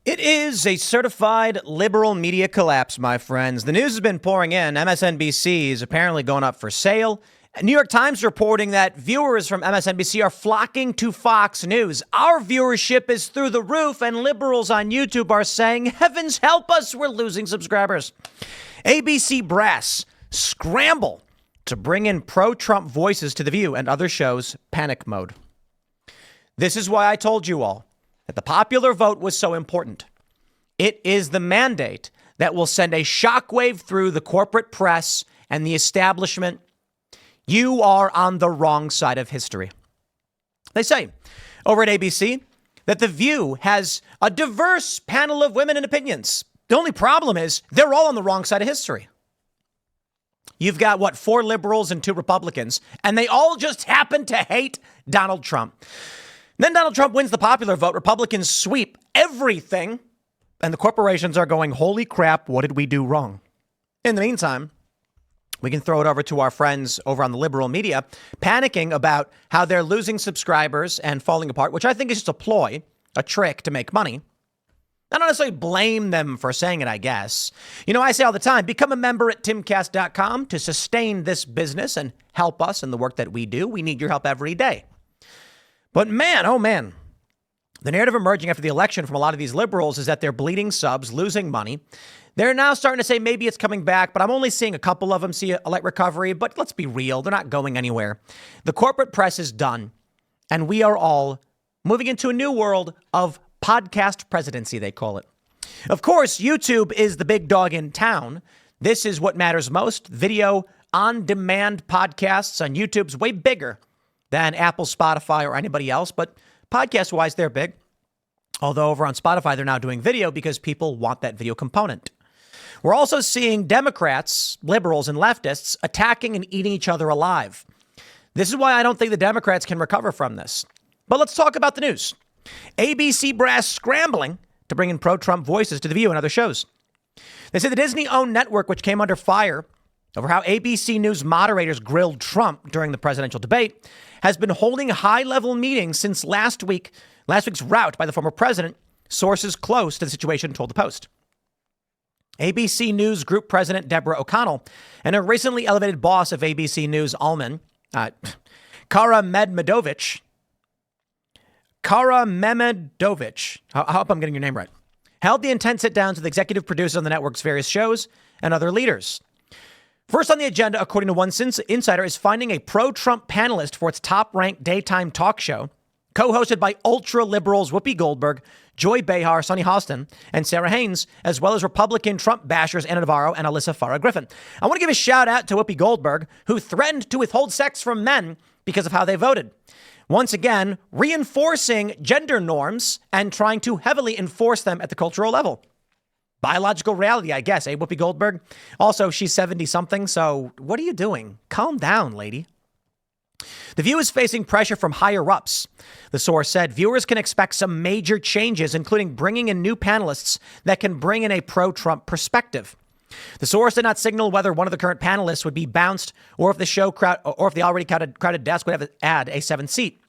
It is a certified liberal media collapse, my friends. The news has been pouring in. MSNBC is apparently going up for sale. New York Times reporting that viewers from MSNBC are flocking to Fox News. Our viewership is through the roof, and liberals on YouTube are saying, heavens help us, we're losing subscribers. ABC brass scramble to bring in pro-Trump voices to The View and other shows, panic mode. This is why I told you all that the popular vote was so important. It is the mandate that will send a shockwave through the corporate press and the establishment. You are on the wrong side of history. They say over at ABC that The View has a diverse panel of women and opinions. The only problem is they're all on the wrong side of history. You've got, 4 liberals and 2 Republicans, and they all just happen to hate Donald Trump. Then Donald Trump wins the popular vote. Republicans sweep everything, and the corporations are going, holy crap, what did we do wrong? In the meantime, we can throw it over to our friends over on the liberal media, panicking about how they're losing subscribers and falling apart, which I think is just a ploy, a trick to make money. I don't necessarily blame them for saying it, I guess. You know, I say all the time, become a member at Timcast.com to sustain this business and help us in the work that we do. We need your help every day. But man, oh man, the narrative emerging after the election from a lot of these liberals is that they're bleeding subs, losing money. They're now starting to say maybe it's coming back, but I'm only seeing a couple of them see a light recovery. But let's be real, they're not going anywhere. The corporate press is done, and we are all moving into a new world of podcast presidency, they call it. Of course, YouTube is the big dog in town. This is what matters most. Video on-demand podcasts on YouTube's way bigger than Apple, Spotify, or anybody else. But podcast-wise, they're big. Although over on Spotify, they're now doing video because people want that video component. We're also seeing Democrats, liberals, and leftists attacking and eating each other alive. This is why I don't think the Democrats can recover from this. But let's talk about the news. ABC brass scrambling to bring in pro-Trump voices to The View and other shows. They say the Disney-owned network, which came under fire over how ABC News moderators grilled Trump during the presidential debate, has been holding high-level meetings since last week's rout by the former president, sources close to the situation told the Post. ABC News Group President Deborah O'Connell and a recently elevated boss of ABC News Alman, Kara Mehmedovich, I hope I'm getting your name right, held the intense sit-downs with executive producers on the network's various shows and other leaders. First on the agenda, according to one insider, is finding a pro-Trump panelist for its top-ranked daytime talk show, co-hosted by ultra-liberals Whoopi Goldberg, Joy Behar, Sunny Hostin, and Sarah Haynes, as well as Republican Trump bashers Ana Navarro and Alyssa Farah Griffin. I want to give a shout out to Whoopi Goldberg, who threatened to withhold sex from men because of how they voted. Once again, reinforcing gender norms and trying to heavily enforce them at the cultural level. Biological reality, I guess, eh, Whoopi Goldberg? Also, she's 70-something, so what are you doing? Calm down, lady. The View is facing pressure from higher-ups. The source said viewers can expect some major changes, including bringing in new panelists that can bring in a pro-Trump perspective. The source did not signal whether one of the current panelists would be bounced or if the already crowded desk would have to add a 7th seat.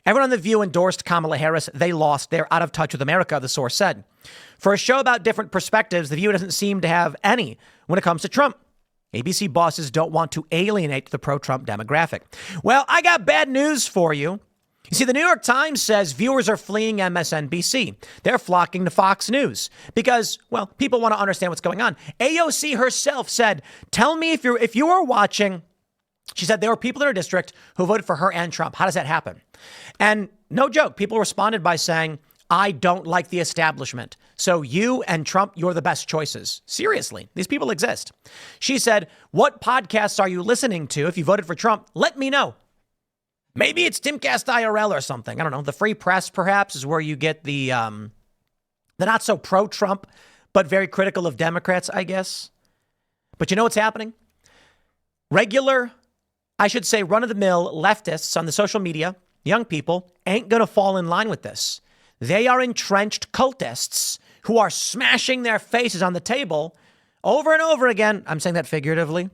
Everyone on The View endorsed Kamala Harris. They lost. They're out of touch with America, the source said. For a show about different perspectives, The View doesn't seem to have any when it comes to Trump. ABC bosses don't want to alienate the pro-Trump demographic. Well, I got bad news for you. You see, the New York Times says viewers are fleeing MSNBC. They're flocking to Fox News because, well, people want to understand what's going on. AOC herself said, tell me if you are watching. She said there were people in her district who voted for her and Trump. How does that happen? And no joke, people responded by saying, I don't like the establishment. So you and Trump, you're the best choices. Seriously, these people exist. She said, what podcasts are you listening to if you voted for Trump? Let me know. Maybe it's Timcast IRL or something. I don't know. The Free Press, perhaps, is where you get the not so pro-Trump, but very critical of Democrats, I guess. But you know what's happening? Regular, I should say, run-of-the-mill leftists on the social media, young people, ain't going to fall in line with this. They are entrenched cultists who are smashing their faces on the table over and over again. I'm saying that figuratively.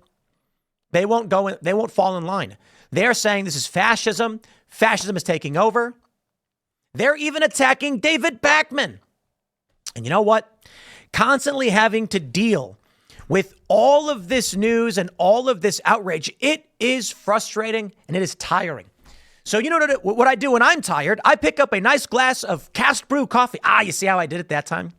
They won't fall in line. They're saying this is fascism. Fascism is taking over. They're even attacking David Pakman. And you know what? Constantly having to deal with all of this news and all of this outrage, it is frustrating and it is tiring. So you know what I do when I'm tired? I pick up a nice glass of Cast Brew coffee. You see how I did it that time?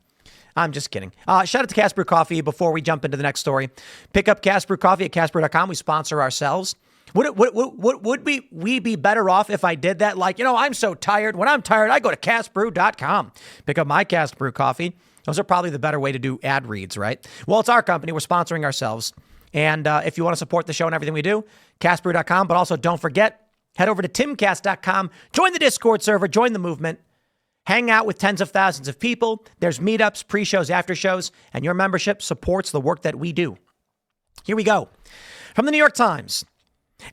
I'm just kidding. Shout out to Cast Brew Coffee before we jump into the next story. Pick up Cast Brew Coffee at castbrew.com. We sponsor ourselves. Would we be better off if I did that? Like, I'm so tired. When I'm tired, I go to castbrew.com. Pick up my Cast Brew Coffee. Those are probably the better way to do ad reads, right? Well, it's our company. We're sponsoring ourselves. And if you want to support the show and everything we do, castbrew.com. But also don't forget, head over to timcast.com. Join the Discord server. Join the movement. Hang out with tens of thousands of people. There's meetups, pre-shows, after shows, and your membership supports the work that we do. Here we go. From the New York Times.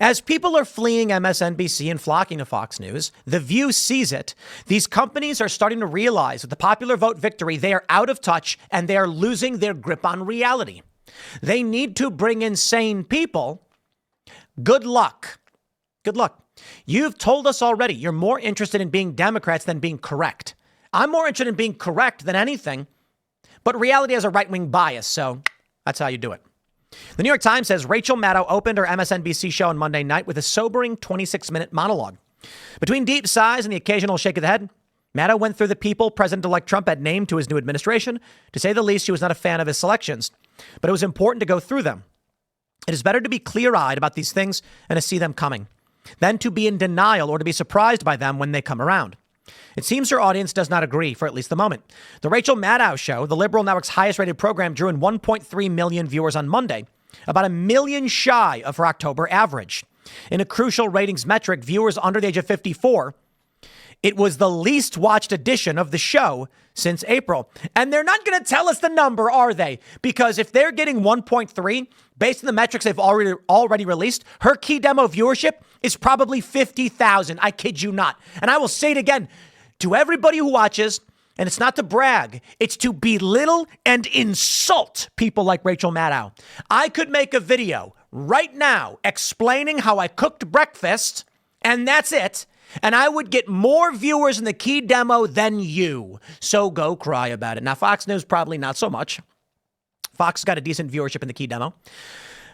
As people are fleeing MSNBC and flocking to Fox News, The View sees it. These companies are starting to realize with the popular vote victory, they are out of touch and they are losing their grip on reality. They need to bring in sane people. Good luck. Good luck. You've told us already you're more interested in being Democrats than being correct. I'm more interested in being correct than anything, but reality has a right-wing bias, so that's how you do it. The New York Times says Rachel Maddow opened her MSNBC show on Monday night with a sobering 26-minute monologue. Between deep sighs and the occasional shake of the head, Maddow went through the people President-elect Trump had named to his new administration. To say the least, she was not a fan of his selections, but it was important to go through them. It is better to be clear-eyed about these things and to see them coming than to be in denial or to be surprised by them when they come around. It seems her audience does not agree for at least the moment. The Rachel Maddow Show, the liberal network's highest rated program, drew in 1.3 million viewers on Monday, about a million shy of her October average. In a crucial ratings metric, viewers under the age of 54, it was the least watched edition of the show since April. And they're not going to tell us the number, are they? Because if they're getting 1.3, based on the metrics they've already released, her key demo viewership is probably 50,000. I kid you not. And I will say it again to everybody who watches, and it's not to brag, it's to belittle and insult people like Rachel Maddow. I could make a video right now explaining how I cooked breakfast, and that's it. And I would get more viewers in the key demo than you. So go cry about it. Now, Fox News, probably not so much. Fox got a decent viewership in the key demo,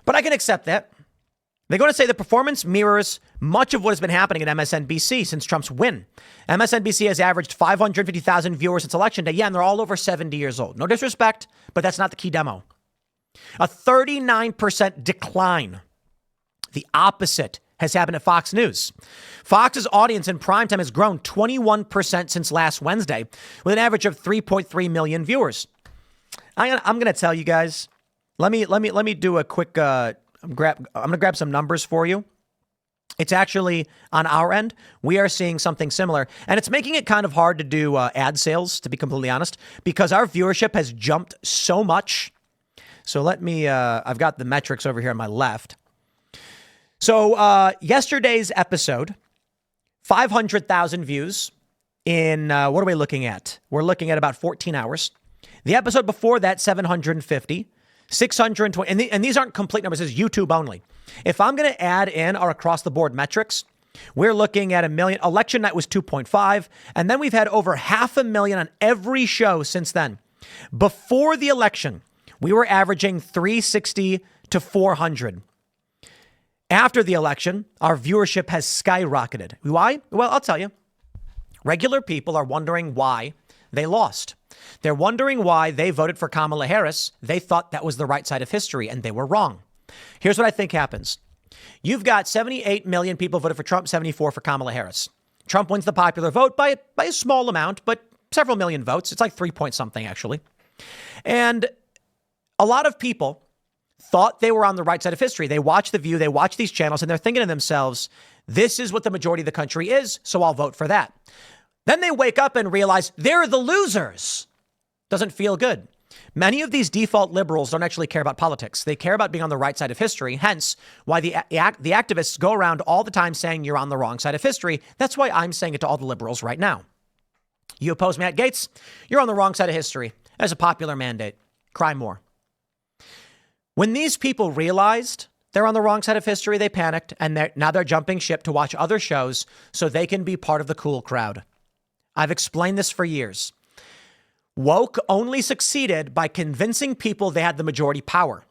but I can accept that. They're going to say the performance mirrors much of what has been happening at MSNBC since Trump's win. MSNBC has averaged 550,000 viewers since Election Day. Yeah, and they're all over 70 years old. No disrespect, but that's not the key demo. A 39% decline. The opposite has happened at Fox News. Fox's audience in primetime has grown 21% since last Wednesday, with an average of 3.3 million viewers. I'm going to tell you guys. Let me do a quick. I'm going to grab some numbers for you. It's actually on our end. We are seeing something similar, and it's making it kind of hard to do ad sales, to be completely honest, because our viewership has jumped so much. So let me. I've got the metrics over here on my left. So yesterday's episode, 500,000 views in, what are we looking at? We're looking at about 14 hours. The episode before that, 750, 620, and these aren't complete numbers, this is YouTube only. If I'm going to add in our across the board metrics, we're looking at 1 million. Election night was 2.5, and then we've had over 500,000 on every show since then. Before the election, we were averaging 360 to 400. After the election, our viewership has skyrocketed. Why? Well, I'll tell you. Regular people are wondering why they lost. They're wondering why they voted for Kamala Harris. They thought that was the right side of history, and they were wrong. Here's what I think happens. You've got 78 million people voted for Trump, 74 for Kamala Harris. Trump wins the popular vote by a small amount, but several million votes. It's like 3 point something, actually. And a lot of people thought they were on the right side of history. They watch The View, they watch these channels, and they're thinking to themselves, this is what the majority of the country is, so I'll vote for that. Then they wake up and realize they're the losers. Doesn't feel good. Many of these default liberals don't actually care about politics. They care about being on the right side of history, hence why the activists go around all the time saying you're on the wrong side of history. That's why I'm saying it to all the liberals right now. You oppose Matt Gaetz, you're on the wrong side of history. As a popular mandate. Cry more. When these people realized they're on the wrong side of history, they panicked, and now they're jumping ship to watch other shows so they can be part of the cool crowd. I've explained this for years. Woke only succeeded by convincing people they had the majority power.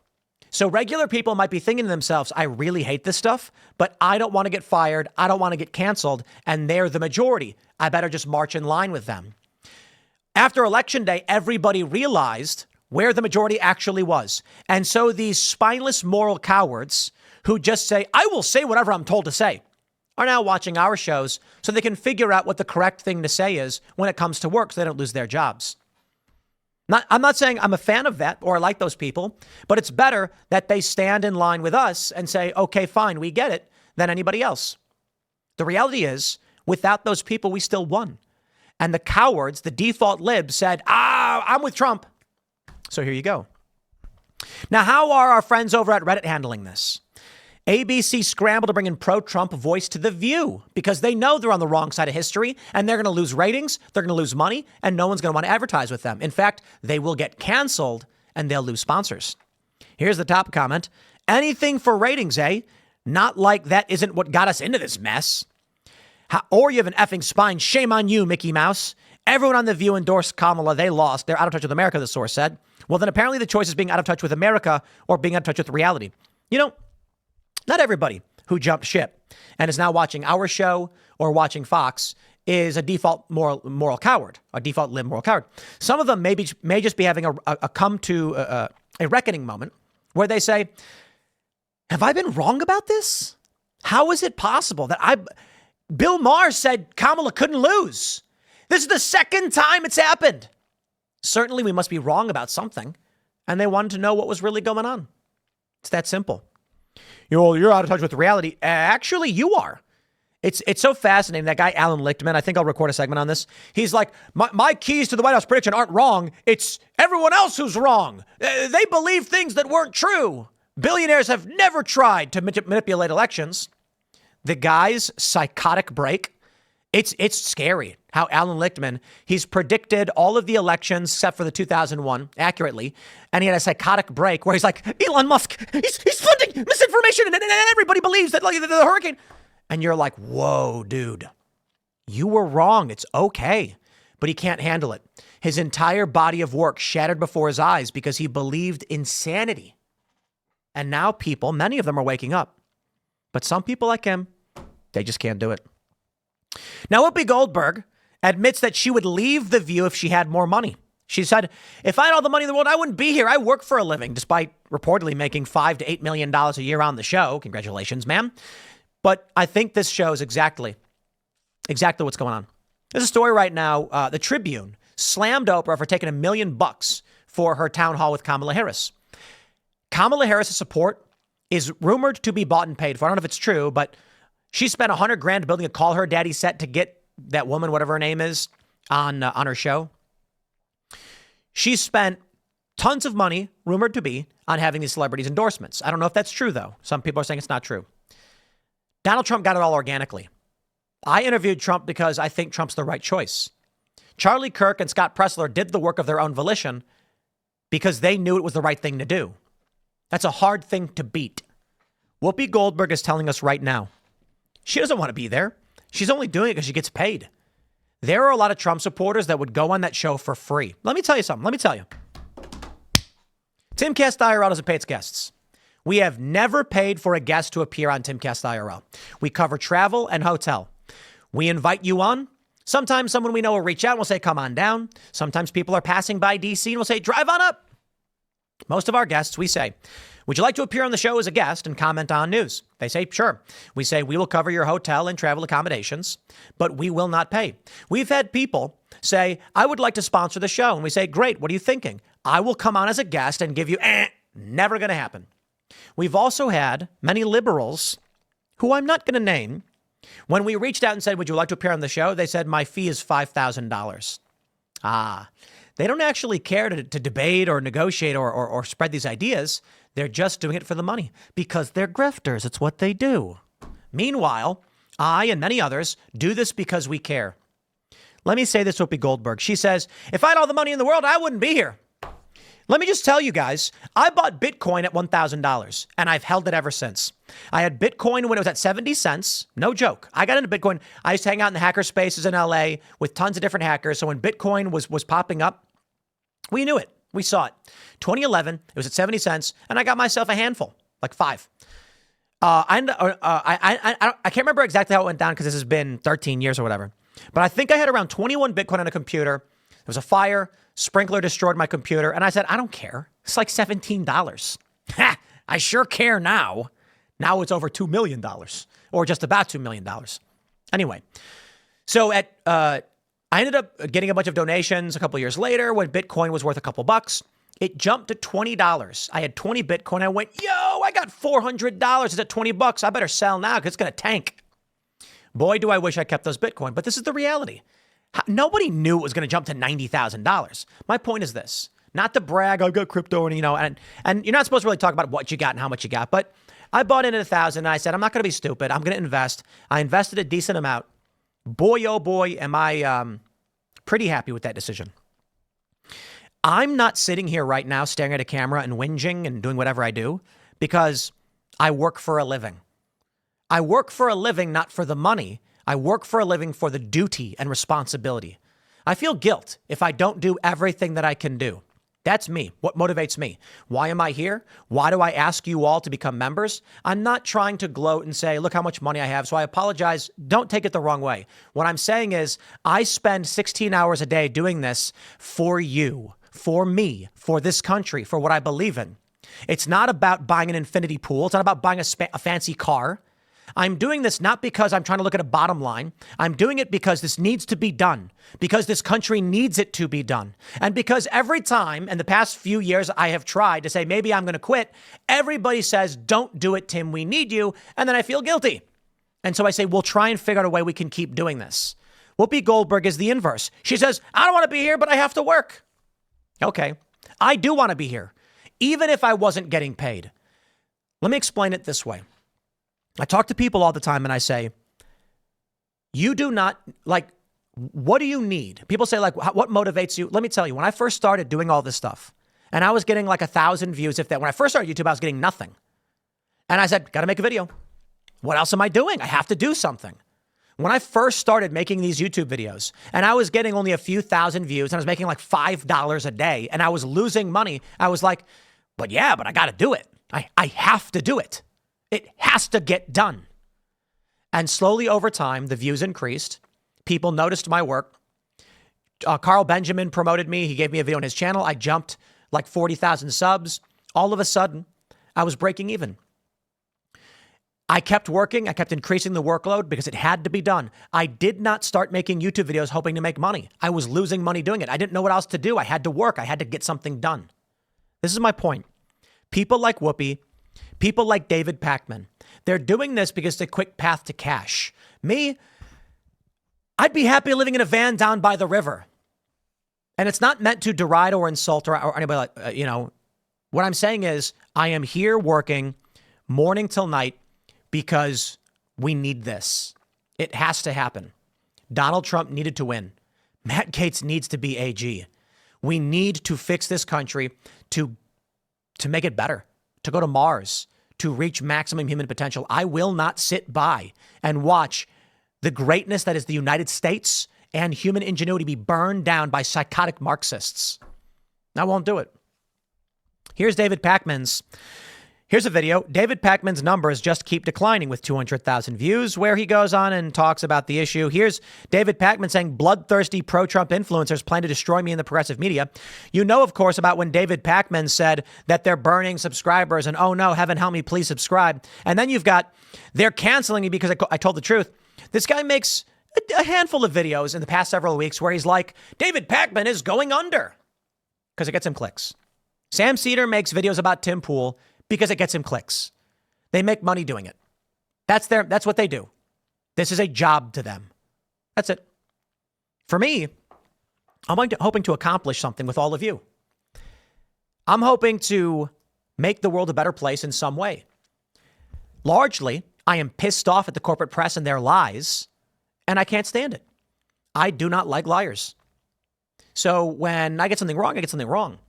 So regular people might be thinking to themselves, I really hate this stuff, but I don't want to get fired. I don't want to get canceled. And they're the majority. I better just march in line with them. After Election Day, everybody realized where the majority actually was. And so these spineless moral cowards who just say, I will say whatever I'm told to say, are now watching our shows so they can figure out what the correct thing to say is when it comes to work so they don't lose their jobs. I'm not saying I'm a fan of that or I like those people, but it's better that they stand in line with us and say, okay, fine, we get it, than anybody else. The reality is, without those people, we still won. And the cowards, the default libs, said, I'm with Trump. So here you go. Now, how are our friends over at Reddit handling this? ABC scrambled to bring in pro-Trump voice to The View because they know they're on the wrong side of history and they're going to lose ratings, they're going to lose money, and no one's going to want to advertise with them. In fact, they will get canceled and they'll lose sponsors. Here's the top comment. Anything for ratings, eh? Not like that isn't what got us into this mess. Or you have an effing spine. Shame on you, Mickey Mouse. Everyone on The View endorsed Kamala. They lost. They're out of touch with America, the source said. Well, then apparently the choice is being out of touch with America or being out of touch with reality. You know, not everybody who jumped ship and is now watching our show or watching Fox is a default moral coward, a default lib moral coward. Some of them may just be having a come to a reckoning moment where they say, have I been wrong about this? How is it possible that Bill Maher said Kamala couldn't lose? This is the second time it's happened. Certainly we must be wrong about something. And they wanted to know what was really going on. It's that simple. You're out of touch with reality. Actually, you are. It's so fascinating. That guy, Alan Lichtman, I think I'll record a segment on this. He's like, my keys to the White House prediction aren't wrong. It's everyone else who's wrong. They believe things that weren't true. Billionaires have never tried to manipulate elections. The guy's psychotic break. It's scary how Alan Lichtman, he's predicted all of the elections except for the 2001 accurately. And he had a psychotic break where he's like, Elon Musk, he's funding misinformation and everybody believes that like the hurricane. And you're like, whoa, dude, you were wrong. It's okay. But he can't handle it. His entire body of work shattered before his eyes because he believed insanity. And now people, many of them are waking up. But some people like him, they just can't do it. Now, Whoopi Goldberg admits that she would leave The View if she had more money. She said, if I had all the money in the world, I wouldn't be here. I work for a living, despite reportedly making $5 to $8 million a year on the show. Congratulations, ma'am. But I think this shows exactly what's going on. There's a story right now. The Tribune slammed Oprah for taking $1 million for her town hall with Kamala Harris. Kamala Harris' support is rumored to be bought and paid for. I don't know if it's true, but she spent $100,000 building a Call Her Daddy set to get that woman, whatever her name is, on her show. She spent tons of money, rumored to be, on having these celebrities' endorsements. I don't know if that's true, though. Some people are saying it's not true. Donald Trump got it all organically. I interviewed Trump because I think Trump's the right choice. Charlie Kirk and Scott Pressler did the work of their own volition because they knew it was the right thing to do. That's a hard thing to beat. Whoopi Goldberg is telling us right now, she doesn't want to be there. She's only doing it because she gets paid. There are a lot of Trump supporters that would go on that show for free. Let me tell you something. Timcast IRL doesn't pay its guests. We have never paid for a guest to appear on Timcast IRL. We cover travel and hotel. We invite you on. Sometimes someone we know will reach out and will say, come on down. Sometimes people are passing by DC and will say, drive on up. Most of our guests, we say, would you like to appear on the show as a guest and comment on news? They say, sure. We say, we will cover your hotel and travel accommodations, but we will not pay. We've had people say, I would like to sponsor the show. And we say, great. What are you thinking? I will come on as a guest and give you, never going to happen. We've also had many liberals who I'm not going to name. When we reached out and said, would you like to appear on the show? They said, my fee is $5,000. They don't actually care to debate or negotiate or spread these ideas. They're just doing it for the money because they're grifters. It's what they do. Meanwhile, I and many others do this because we care. Let me say this to Whoopi Goldberg. She says, if I had all the money in the world, I wouldn't be here. Let me just tell you guys, I bought Bitcoin at $1,000 and I've held it ever since. I had Bitcoin when it was at 70 cents. No joke. I got into Bitcoin. I used to hang out in the hacker spaces in LA with tons of different hackers. So when Bitcoin was popping up, We knew it. We saw it. 2011, it was at 70 cents, and I got myself a handful, like 5. I can't remember exactly how it went down because this has been 13 years or whatever. But I think I had around 21 Bitcoin on a computer. There was a fire. Sprinkler destroyed my computer. And I said, I don't care. It's like $17. Ha! I sure care now. Now it's over $2 million or just about $2 million. Anyway, so I ended up getting a bunch of donations a couple years later when Bitcoin was worth a couple bucks. It jumped to $20. I had 20 Bitcoin. I went, yo, I got $400. It's at 20 bucks. I better sell now because it's going to tank. Boy, do I wish I kept those Bitcoin. But this is the reality. Nobody knew it was going to jump to $90,000. My point is this. Not to brag, I've got crypto and you're not supposed to really talk about what you got and how much you got. But I bought in at 1,000 and I said, I'm not going to be stupid. I'm going to invest. I invested a decent amount. Boy, oh boy, am I pretty happy with that decision. I'm not sitting here right now staring at a camera and whinging and doing whatever I do because I work for a living. I work for a living, not for the money. I work for a living for the duty and responsibility. I feel guilt if I don't do everything that I can do. That's me. What motivates me? Why am I here? Why do I ask you all to become members? I'm not trying to gloat and say, look how much money I have. So I apologize. Don't take it the wrong way. What I'm saying is I spend 16 hours a day doing this for you, for me, for this country, for what I believe in. It's not about buying an infinity pool. It's not about buying a fancy car. I'm doing this not because I'm trying to look at a bottom line. I'm doing it because this needs to be done, because this country needs it to be done. And because every time in the past few years I have tried to say, maybe I'm going to quit, everybody says, don't do it, Tim, we need you. And then I feel guilty. And so I say, we'll try and figure out a way we can keep doing this. Whoopi Goldberg is the inverse. She says, I don't want to be here, but I have to work. Okay, I do want to be here, even if I wasn't getting paid. Let me explain it this way. I talk to people all the time and I say, you do not, like, what do you need? People say, like, what motivates you? Let me tell you, when I first started doing all this stuff and I was getting like 1,000 views, if that, when I first started YouTube, I was getting nothing. And I said, got to make a video. What else am I doing? I have to do something. When I first started making these YouTube videos and I was getting only a few thousand views and I was making like $5 a day and I was losing money, I was like, but I got to do it. I have to do it. It has to get done. And slowly over time, the views increased. People noticed my work. Carl Benjamin promoted me. He gave me a video on his channel. I jumped like 40,000 subs. All of a sudden, I was breaking even. I kept working. I kept increasing the workload because it had to be done. I did not start making YouTube videos hoping to make money. I was losing money doing it. I didn't know what else to do. I had to work. I had to get something done. This is my point. People like Whoopi, people like David Pakman, they're doing this because it's a quick path to cash. Me, I'd be happy living in a van down by the river. And it's not meant to deride or insult or anybody like, what I'm saying is I am here working morning till night because we need this. It has to happen. Donald Trump needed to win. Matt Gaetz needs to be AG. We need to fix this country to make it better, to go to Mars, to reach maximum human potential. I will not sit by and watch the greatness that is the United States and human ingenuity be burned down by psychotic Marxists. I won't do it. Here's a video. David Pakman's numbers just keep declining with 200,000 views, where he goes on and talks about the issue. Here's David Pakman saying, bloodthirsty pro-Trump influencers plan to destroy me in the progressive media. You know, of course, about when David Pakman said that they're burning subscribers and, oh no, heaven help me, please subscribe. And then you've got, they're canceling me because I told the truth. This guy makes a handful of videos in the past several weeks where he's like, David Pakman is going under because it gets him clicks. Sam Seder makes videos about Tim Pool because it gets him clicks. They make money doing it. That's what they do. This is a job to them. That's it. For me, I'm hoping to accomplish something with all of you. I'm hoping to make the world a better place in some way. Largely, I am pissed off at the corporate press and their lies, and I can't stand it. I do not like liars. So when I get something wrong, I get something wrong.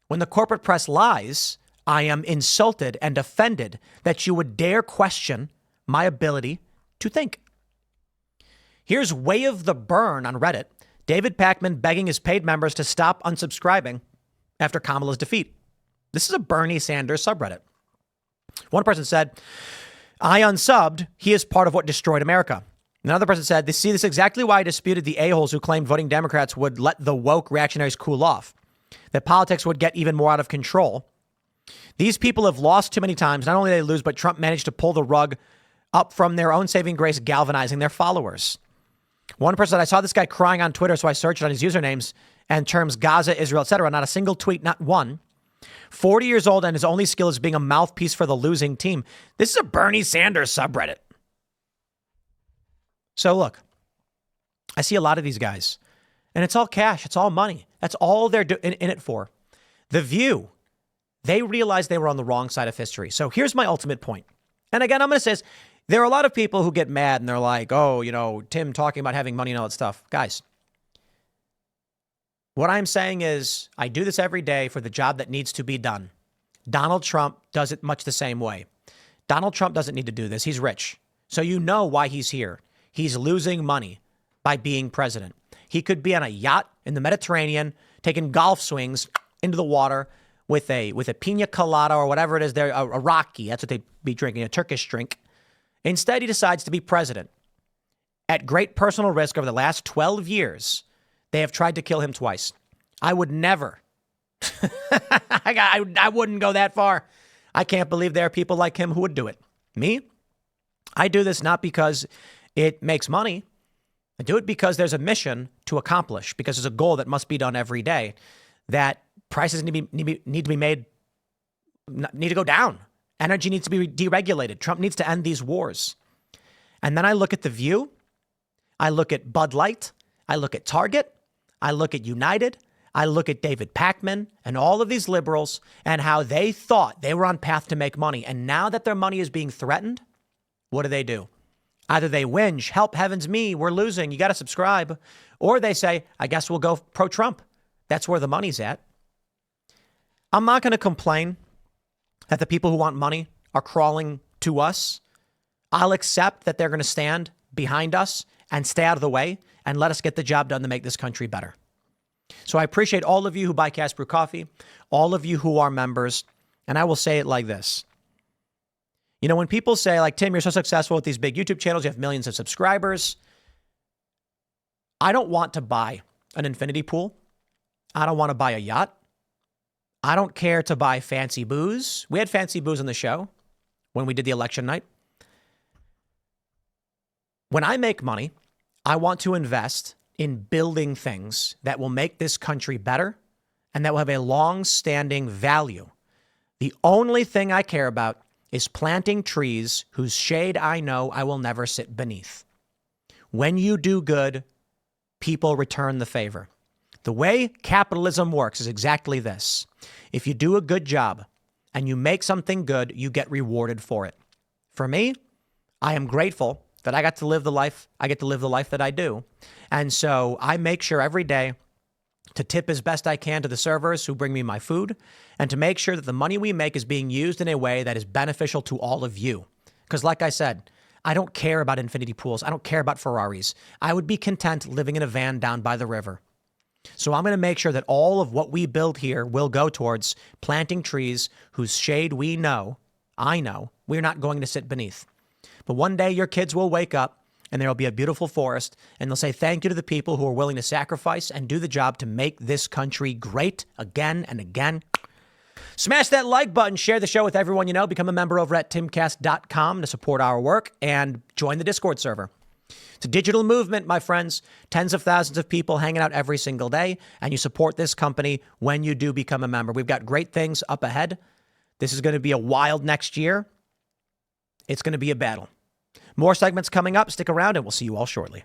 When the corporate press lies, I am insulted and offended that you would dare question my ability to think. Here's Way of the Burn on Reddit. David Pakman begging his paid members to stop unsubscribing. after Kamala's defeat. This is a Bernie Sanders subreddit. One person said, I unsubbed. He is part of what destroyed America. Another person said, this is exactly why I disputed the a-holes who claimed voting Democrats would let the woke reactionaries cool off, that politics would get even more out of control. These people have lost too many times. Not only did they lose, but Trump managed to pull the rug up from their own saving grace, galvanizing their followers. One person said, I saw this guy crying on Twitter, so I searched on his usernames and terms Gaza, Israel, etc. Not a single tweet, not one. 40 years old, and his only skill is being a mouthpiece for the losing team. This is a Bernie Sanders subreddit. So look, I see a lot of these guys, and it's all cash. It's all money. That's all they're in it for. The View, they realized they were on the wrong side of history. So here's my ultimate point. And again, I'm going to say this. There are a lot of people who get mad and they're like, oh, you know, Tim talking about having money and all that stuff. Guys, what I'm saying is I do this every day for the job that needs to be done. Donald Trump does it much the same way. Donald Trump doesn't need to do this. He's rich. So you know why he's here. He's losing money by being president. He could be on a yacht in the Mediterranean, taking golf swings into the water with a pina colada or whatever it is there, a Rocky. That's what they'd be drinking, a Turkish drink. Instead, he decides to be president. At great personal risk over the last 12 years, they have tried to kill him twice. I would never. I wouldn't go that far. I can't believe there are people like him who would do it. Me? I do this not because it makes money. I do it because there's a mission to accomplish, because there's a goal that must be done every day, that prices need to go down. Energy needs to be deregulated. Trump needs to end these wars. And then I look at The View. I look at Bud Light. I look at Target. I look at United. I look at David Pakman and all of these liberals and how they thought they were on path to make money. And now that their money is being threatened, what do? Either they whinge, help heavens me, we're losing, you got to subscribe. Or they say, I guess we'll go pro-Trump. That's where the money's at. I'm not going to complain that the people who want money are crawling to us. I'll accept that they're going to stand behind us and stay out of the way and let us get the job done to make this country better. So I appreciate all of you who buy Cast Brew Coffee, all of you who are members, and I will say it like this. You know, when people say, like, Tim, you're so successful with these big YouTube channels, you have millions of subscribers. I don't want to buy an infinity pool. I don't want to buy a yacht. I don't care to buy fancy booze. We had fancy booze on the show when we did the election night. When I make money, I want to invest in building things that will make this country better and that will have a long-standing value. The only thing I care about is planting trees whose shade I know I will never sit beneath. When you do good, people return the favor. The way capitalism works is exactly this. If you do a good job and you make something good, you get rewarded for it. For me, I am grateful that I got to live the life. I get to live the life that I do. And so I make sure every day to tip as best I can to the servers who bring me my food and to make sure that the money we make is being used in a way that is beneficial to all of you. Because like I said, I don't care about infinity pools. I don't care about Ferraris. I would be content living in a van down by the river. So I'm going to make sure that all of what we build here will go towards planting trees whose shade I know, we're not going to sit beneath. But one day your kids will wake up and there will be a beautiful forest and they'll say thank you to the people who are willing to sacrifice and do the job to make this country great again and again. Smash that like button, share the show with everyone you know, become a member over at timcast.com to support our work and join the Discord server. It's a digital movement, my friends. Tens of thousands of people hanging out every single day, and you support this company when you do become a member. We've got great things up ahead. This is going to be a wild next year. It's going to be a battle. More segments coming up. Stick around, and we'll see you all shortly.